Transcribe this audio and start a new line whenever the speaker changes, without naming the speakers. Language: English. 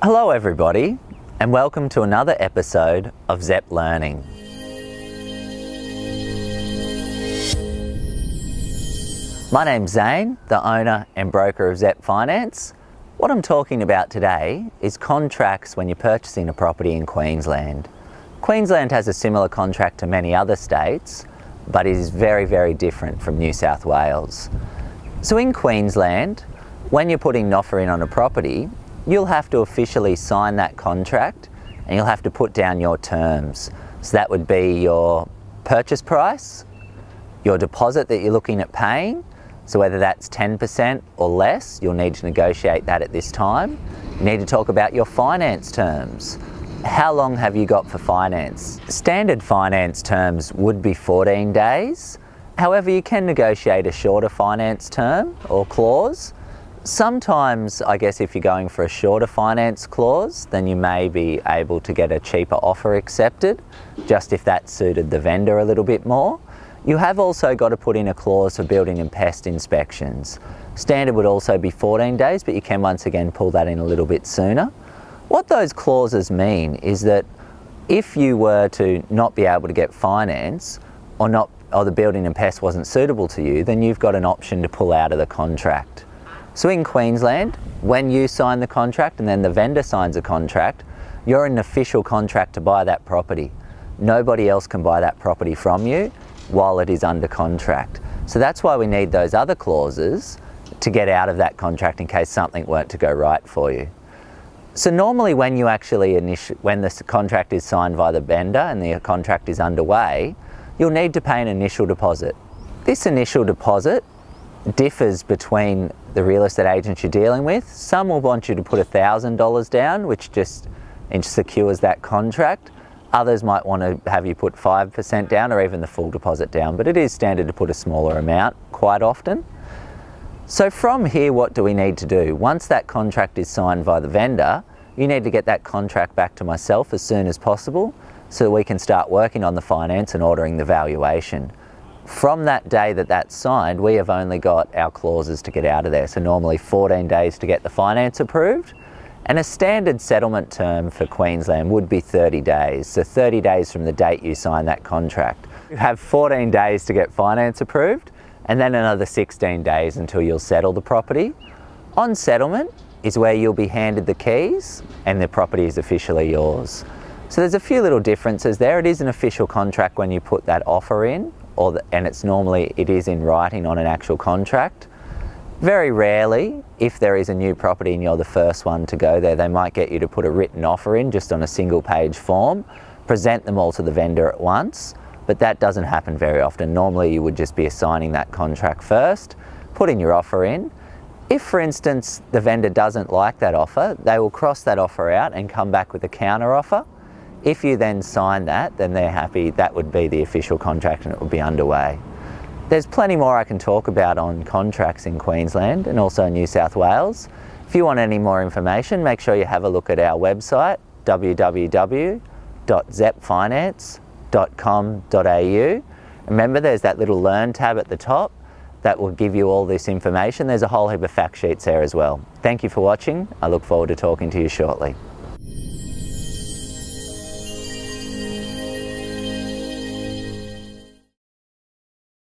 Hello everybody, and welcome to another episode of ZEP Learning. My name's Zane, the owner and broker of ZEP Finance. What I'm talking about today is contracts when you're purchasing a property in Queensland. Queensland has a similar contract to many other states, but it is very, very different from New South Wales. So in Queensland, when you're putting an offer in on a property, you'll have to officially sign that contract and you'll have to put down your terms. So that would be your purchase price, your deposit that you're looking at paying, so whether that's 10% or less, you'll need to negotiate that at this time. You need to talk about your finance terms. How long have you got for finance? Standard finance terms would be 14 days. However, you can negotiate a shorter finance term or clause. Sometimes, I guess if you're going for a shorter finance clause, then you may be able to get a cheaper offer accepted, just if that suited the vendor a little bit more. You have also got to put in a clause for building and pest inspections. Standard would also be 14 days, but you can once again pull that in a little bit sooner. What those clauses mean is that if you were to not be able to get finance or the building and pest wasn't suitable to you, then you've got an option to pull out of the contract. So in Queensland, when you sign the contract and then the vendor signs a contract, you're in an official contract to buy that property. Nobody else can buy that property from you while it is under contract. So that's why we need those other clauses to get out of that contract in case something weren't to go right for you. So normally when you when the contract is signed by the vendor and the contract is underway, you'll need to pay an initial deposit. This initial deposit differs between the real estate agents you're dealing with. Some will want you to put $1,000 down, which just secures that contract. Others might want to have you put 5% down or even the full deposit down, but it is standard to put a smaller amount quite often. So from here, what do we need to do? Once that contract is signed by the vendor, you need to get that contract back to myself as soon as possible so that we can start working on the finance and ordering the valuation. From that day that that's signed, we have only got our clauses to get out of there. So normally 14 days to get the finance approved. And a standard settlement term for Queensland would be 30 days. So 30 days from the date you sign that contract. You have 14 days to get finance approved and then another 16 days until you'll settle the property. On settlement is where you'll be handed the keys and the property is officially yours. So there's a few little differences there. It is an official contract when you put that offer in, and it is in writing on an actual contract. Very rarely, if there is a new property and you're the first one to go there, they might get you to put a written offer in just on a single page form, present them all to the vendor at once, but that doesn't happen very often. Normally you would just be assigning that contract first, putting your offer in. If, for instance, the vendor doesn't like that offer, they will cross that offer out and come back with a counter offer. If you then sign that, then they're happy. That would be the official contract and it would be underway. There's plenty more I can talk about on contracts in Queensland and also New South Wales. If you want any more information, make sure you have a look at our website, www.zepfinance.com.au. Remember, there's that little Learn tab at the top that will give you all this information. There's a whole heap of fact sheets there as well. Thank you for watching. I look forward to talking to you shortly.